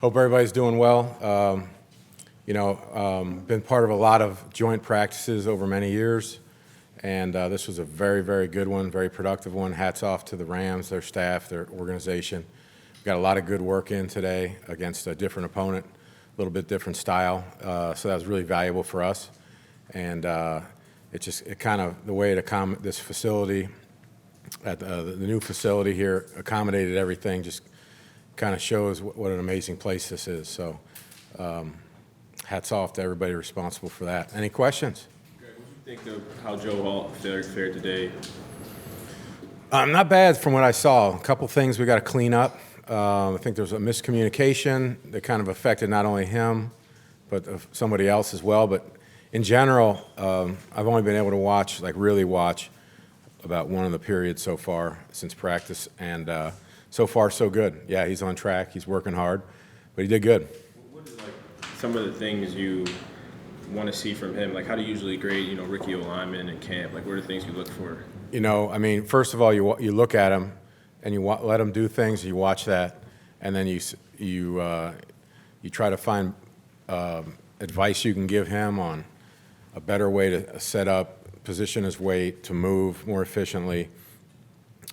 Hope everybody's doing well. Been part of a lot of joint practices over many years, and this was a very, very good one, very productive one. Hats off to the Rams, their staff, their organization. We got a lot of good work in today against a different opponent, a little bit different style, so that was really valuable for us. And the way this facility, at the new facility here, accommodated everything, just kind of shows what an amazing place this is. So hats off to everybody responsible for that. Any questions? Greg, what do you think of how Joe Hall fared today? Not bad from what I saw. A couple things we got to clean up. I think there's a miscommunication that kind of affected not only him, but somebody else as well. But in general, I've only been able to really watch about one of the periods so far since practice, and so far, so good. Yeah, he's on track. He's working hard, but he did good. What is some of the things you want to see from him? How do you usually grade, rookie linemen in camp? What are the things you look for? First of all, you look at him and you let him do things. You watch that, and then you try to find advice you can give him on a better way to set up, position his weight, to move more efficiently.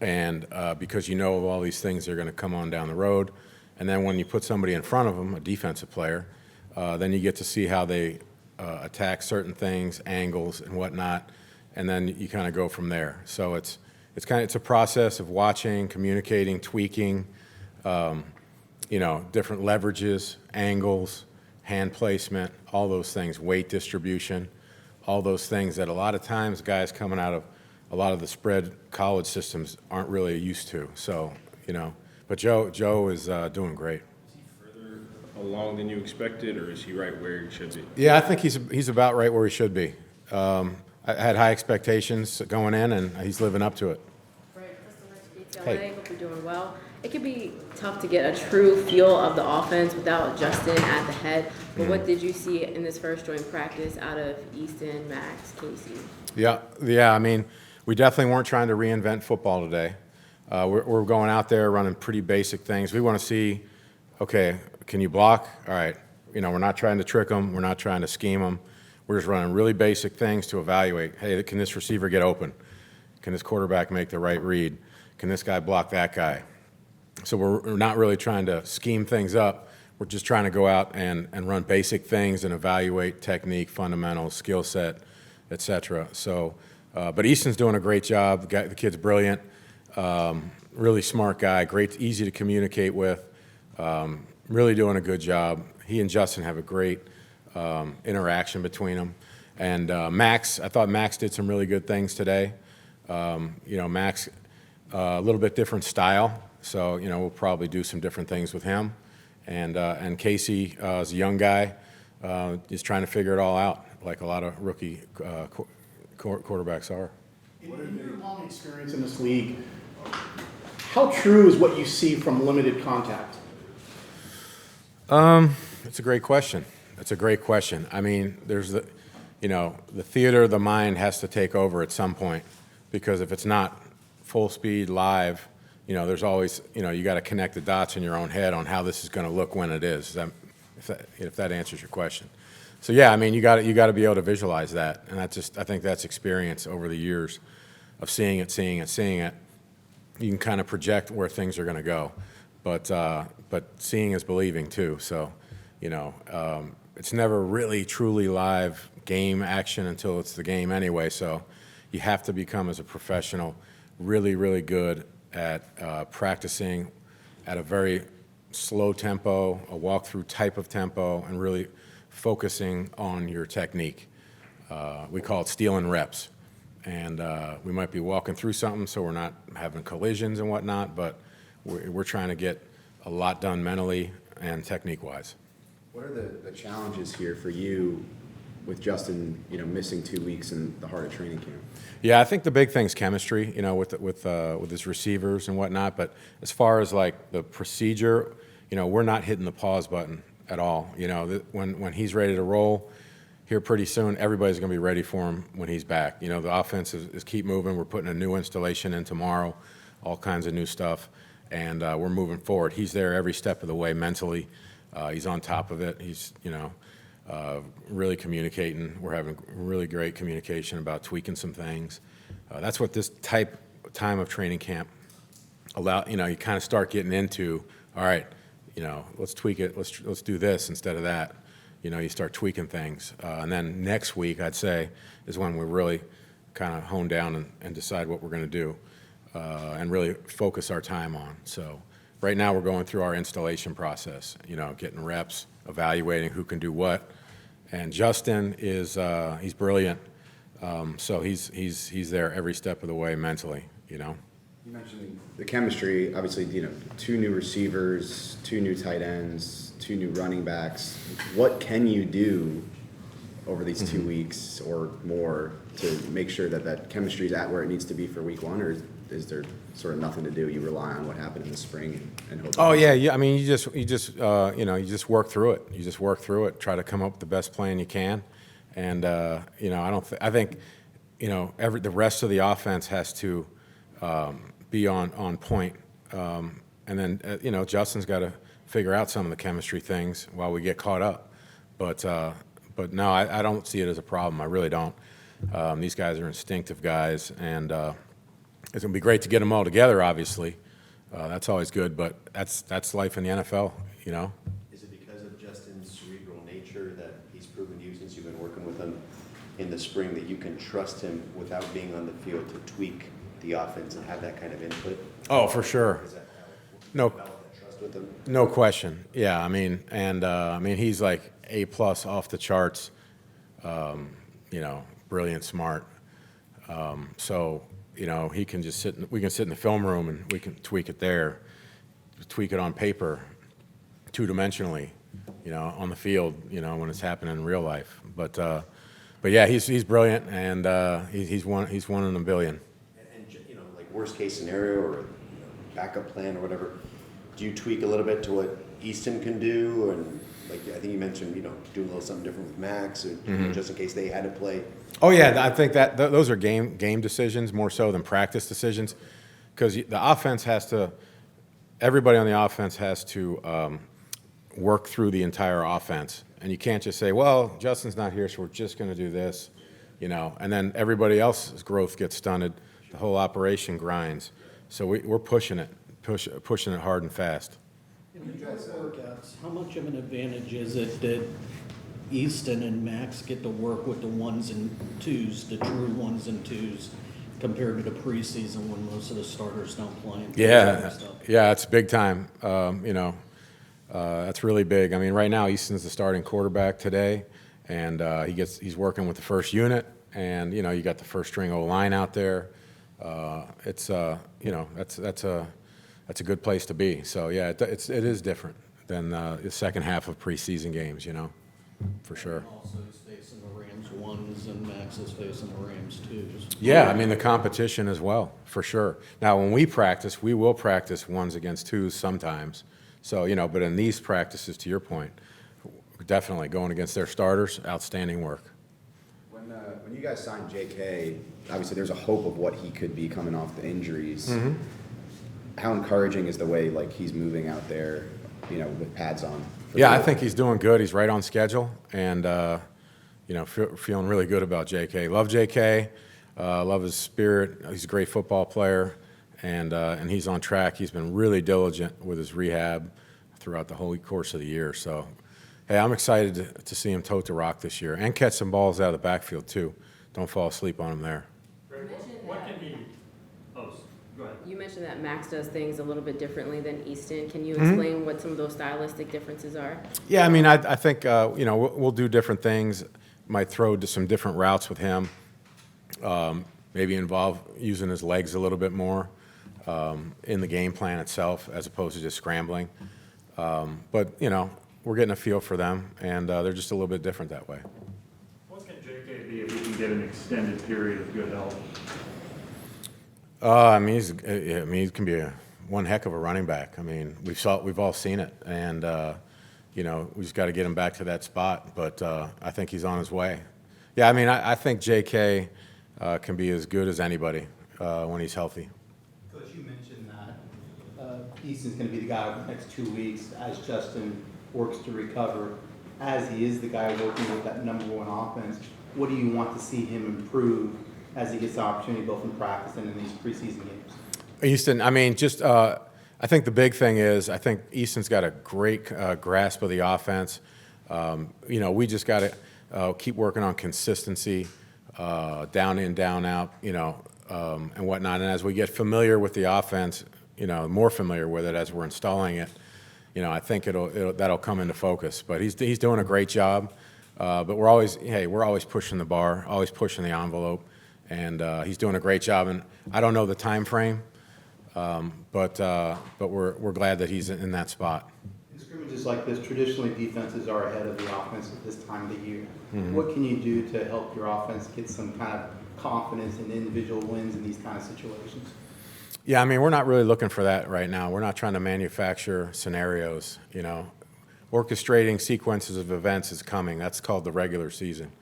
And because of all these things that are going to come on down the road. And then when you put somebody in front of them, a defensive player, then you get to see how they attack certain things, angles and whatnot, and then you kind of go from there. So it's a process of watching, communicating, tweaking, different leverages, angles, hand placement, all those things, weight distribution, all those things that a lot of times guys coming out of a lot of the spread college systems aren't really used to. So, but Joe is doing great. Is he further along than you expected, or is he right where he should be? Yeah, I think he's about right where he should be. I had high expectations going in, and he's living up to it. Right, Justin, hey. Hope you're doing well. It can be tough to get a true feel of the offense without Justin at the head. But what did you see in this first joint practice out of Easton, Max, Casey? Yeah. We definitely weren't trying to reinvent football today. We're going out there running pretty basic things. We want to see, okay, can you block? All right. We're not trying to trick them. We're not trying to scheme them. We're just running really basic things to evaluate. Hey, can this receiver get open? Can this quarterback make the right read? Can this guy block that guy? So we're not really trying to scheme things up. We're just trying to go out and run basic things and evaluate technique, fundamentals, skill set, et cetera. So. But Easton's doing a great job. The kid's brilliant, really smart guy, easy to communicate with, really doing a good job. He and Justin have a great interaction between them. And Max, I thought Max did some really good things today. Max, a little bit different style, so we'll probably do some different things with him. And Casey is a young guy, just trying to figure it all out, like a lot of rookie quarterbacks are. In your long experience in this league, how true is what you see from limited contact? It's a great question. There's the theater of the mind has to take over at some point, because if it's not full speed live, there's always, you got to connect the dots in your own head on how this is going to look when it is. If that answers your question. So yeah, you got to be able to visualize that, and I think that's experience over the years of seeing it. You can kind of project where things are going to go, but seeing is believing too. So, it's never really truly live game action until it's the game anyway. So, you have to become, as a professional, really, really good at practicing at a very slow tempo, a walkthrough type of tempo, and really focusing on your technique. We call it stealing reps. And we might be walking through something so we're not having collisions and whatnot, but we're trying to get a lot done mentally and technique-wise. What are the challenges here for you with Justin, missing 2 weeks in the heart of training camp? Yeah, I think the big thing is chemistry, with his receivers and whatnot. But as far as the procedure, we're not hitting the pause button at all. When he's ready to roll here pretty soon, everybody's going to be ready for him when he's back. The offense is keep moving. We're putting a new installation in tomorrow, all kinds of new stuff, and we're moving forward. He's there every step of the way mentally, He's on top of it. He's, really communicating. We're having really great communication about tweaking some things. That's what this time of training camp you kind of start getting into, all right, let's tweak it. Let's do this instead of that. You start tweaking things. And then next week, I'd say, is when we really kind of hone down and decide what we're going to do and really focus our time on. So right now we're going through our installation process, getting reps, evaluating who can do what. And Justin he's brilliant. So he's there every step of the way mentally, You mentioned the chemistry, obviously, 2 new receivers, 2 new tight ends, 2 new running backs. What can you do over these 2 weeks or more to make sure that chemistry is at where it needs to be for week 1, or is there sort of nothing to do? You rely on what happened in the spring and hope. Oh yeah. I mean, you just work through it. You just work through it. Try to come up with the best plan you can, and I think the rest of the offense has to be on point, and then Justin's got to figure out some of the chemistry things while we get caught up. But no, I don't see it as a problem. I really don't. These guys are instinctive guys, and it's going to be great to get them all together, obviously. That's always good, but that's life in the NFL, Is it because of Justin's cerebral nature that he's proven to you since you've been working with him in the spring that you can trust him without being on the field to tweak the offense and have that kind of input? Oh, for sure. Is that how No. you develop that trust with him? No question. Yeah, he's like A+ off the charts, brilliant, smart. So, he can just we can sit in the film room and we can tweak it there, tweak it on paper, 2-dimensionally, on the field, when it's happening in real life. But yeah, he's brilliant, and he's one in a billion. And like worst case scenario or backup plan or whatever, do you tweak a little bit to what Easton can do? And like I think you mentioned, doing a little something different with Max, or just in case they had to play. Oh yeah, I think that those are game decisions more so than practice decisions, because the offense everybody on the offense has to work through the entire offense, and you can't just say, well, Justin's not here, so we're just going to do this, and then everybody else's growth gets stunted, the whole operation grinds. So we're pushing it hard and fast. In the joint workouts, how much of an advantage is it that Easton and Max get to work with the 1s and 2s, the true 1s and 2s, compared to the preseason when most of the starters don't play? Yeah, it's big time. That's really big. I mean, right now Easton's the starting quarterback today, and he's working with the first unit, and you got the first string O-line out there. That's a good place to be. So yeah, it is different than the second half of preseason games, for sure. Also, he's facing the Rams 1s and Max is facing the Rams 2s. Yeah, I mean the competition as well, for sure. Now when we practice, we will practice 1s against 2s sometimes. So but in these practices, to your point, definitely going against their starters, outstanding work. When you guys signed J.K., obviously there's a hope of what he could be coming off the injuries. Mm-hmm. How encouraging is the way he's moving out there, with pads on? Yeah, I think he's doing good. He's right on schedule, and feeling really good about J.K. Love J.K. Love his spirit. He's a great football player, and he's on track. He's been really diligent with his rehab throughout the whole course of the year. So, hey, I'm excited to see him tote the rock this year and catch some balls out of the backfield too. Don't fall asleep on him there. What can he? Oh, go ahead. You mentioned that Max does things a little bit differently than Easton. Can you explain what some of those stylistic differences are? Yeah, I mean, I think we'll do different things. Might throw some different routes with him. Maybe involve using his legs a little bit more in the game plan itself, as opposed to just scrambling. But we're getting a feel for them, and they're just a little bit different that way. What can JK be if he can get an extended period of good health? He can be one heck of a running back. I mean, we've all seen it, and we just got to get him back to that spot. But I think he's on his way. Yeah, I mean, I think J.K. Can be as good as anybody when he's healthy. Coach, you mentioned that Easton's going to be the guy over the next 2 weeks as Justin works to recover, as he is the guy working with that number one offense, what do you want to see him improve as he gets the opportunity both in practice and in these preseason games? Easton, I mean, just I think the big thing is I think Easton's got a great grasp of the offense. We just got to keep working on consistency, down in, down out, and whatnot. And as we get familiar with the offense, more familiar with it as we're installing it, I think that'll come into focus. But he's doing a great job. But we're always pushing the bar, always pushing the envelope, and he's doing a great job. And I don't know the time frame, but we're glad that he's in that spot. In scrimmages like this, traditionally defenses are ahead of the offense at this time of the year. Mm-hmm. What can you do to help your offense get some kind of confidence in individual wins in these kind of situations? Yeah, I mean, we're not really looking for that right now. We're not trying to manufacture scenarios, Orchestrating sequences of events is coming. That's called the regular season.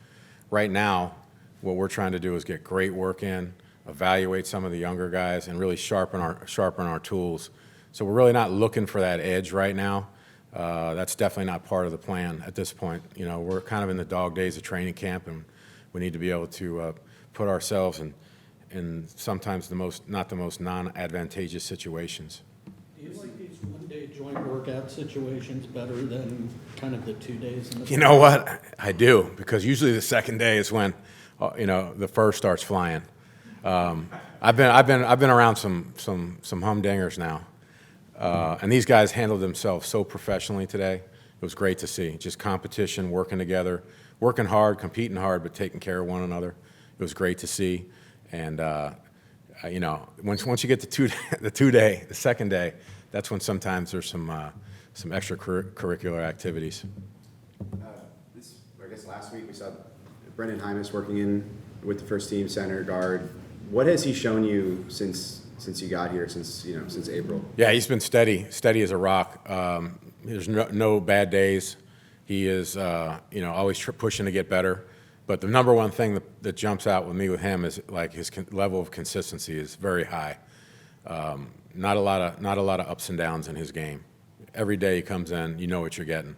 Right now, what we're trying to do is get great work in, evaluate some of the younger guys, and really sharpen our tools. So we're really not looking for that edge right now. That's definitely not part of the plan at this point. We're kind of in the dog days of training camp, and we need to be able to put ourselves in sometimes not the most non-advantageous situations. Do you like these one-day joint workout situations better than kind of the 2 days? You know what? I do, because usually the second day is when, the first starts flying. I've been around some humdingers now, and these guys handled themselves so professionally today. It was great to see. Just competition, working together, working hard, competing hard, but taking care of one another. It was great to see, and once you get the second day, that's when sometimes there's some extracurricular activities. I guess last week we saw Brendan Hymas working in with the first team center guard. What has he shown you since you got here, since April? Yeah, he's been steady as a rock. There's no bad days. He is always pushing to get better. But the number one thing that jumps out with him is like his level of consistency is very high. Not a lot of ups and downs in his game. Every day he comes in, you know what you're getting,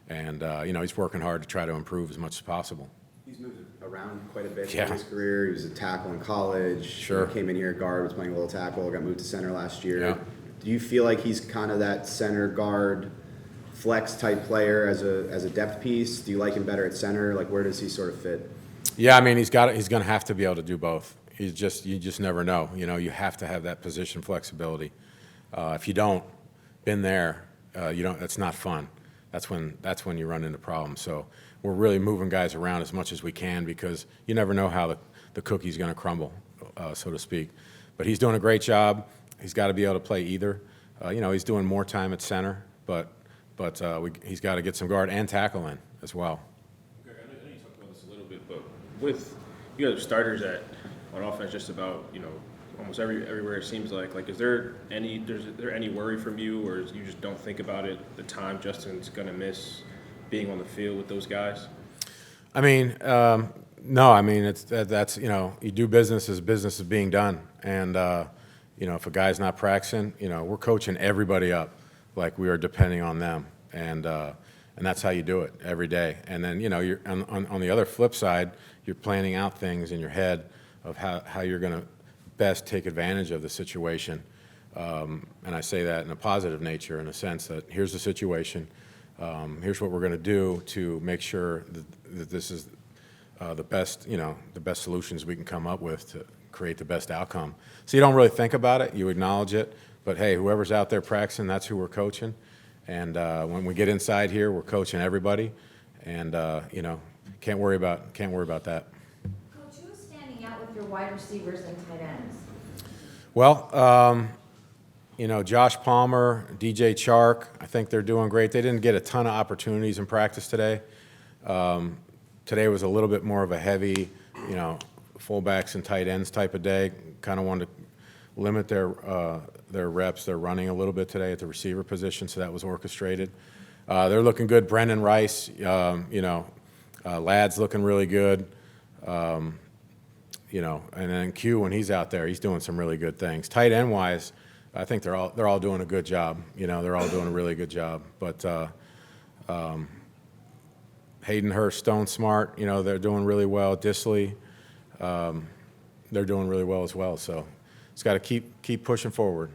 and he's working hard to try to improve as much as possible. He's moved around quite a bit Yeah. in his career. He was a tackle in college. Sure. He came in here at guard, was playing a little tackle, got moved to center last year. Yeah. Do you feel like he's kind of that center guard flex type player as a depth piece? Do you like him better at center? Like, where does he sort of fit? Yeah, I mean, he's going to have to be able to do both. You just never know. You have to have that position flexibility. If you don't, been there, that's not fun. That's when you run into problems. So we're really moving guys around as much as we can, because you never know how the cookie's going to crumble, so to speak. But he's doing a great job. He's got to be able to play either. He's doing more time at center, but he's got to get some guard and tackle in as well. Greg, I know you talked about this a little bit, but with you guys are starters on offense just about almost everywhere it seems like is there any worry from you, or you just don't think about it, the time Justin's going to miss being on the field with those guys? I mean, no. I mean, that's you do business as business is being done, and if a guy's not practicing, we're coaching everybody up like we are depending on them, and that's how you do it every day. And then you're on the other flip side, you're planning out things in your head of how you're going to best take advantage of the situation. And I say that in a positive nature, in a sense that here's the situation, here's what we're going to do to make sure that this is the best solutions we can come up with to create the best outcome. So you don't really think about it, you acknowledge it, but hey, whoever's out there practicing, that's who we're coaching. And when we get inside here, we're coaching everybody, and can't worry about that. Coach, who's standing out with your wide receivers and tight ends? Well, Josh Palmer, DJ Chark, I think they're doing great. They didn't get a ton of opportunities in practice today. Today was a little bit more of a heavy, fullbacks and tight ends type of day. Kind of wanted to limit their reps. They're running a little bit today at the receiver position, so that was orchestrated. They're looking good. Brendan Rice, Ladd's looking really good. And then Q, when he's out there, he's doing some really good things. Tight end wise, I think they're all doing a good job. They're all doing a really good job. But Hayden Hurst, Stone Smart, they're doing really well. Disley, they're doing really well as well. So it's got to keep pushing forward.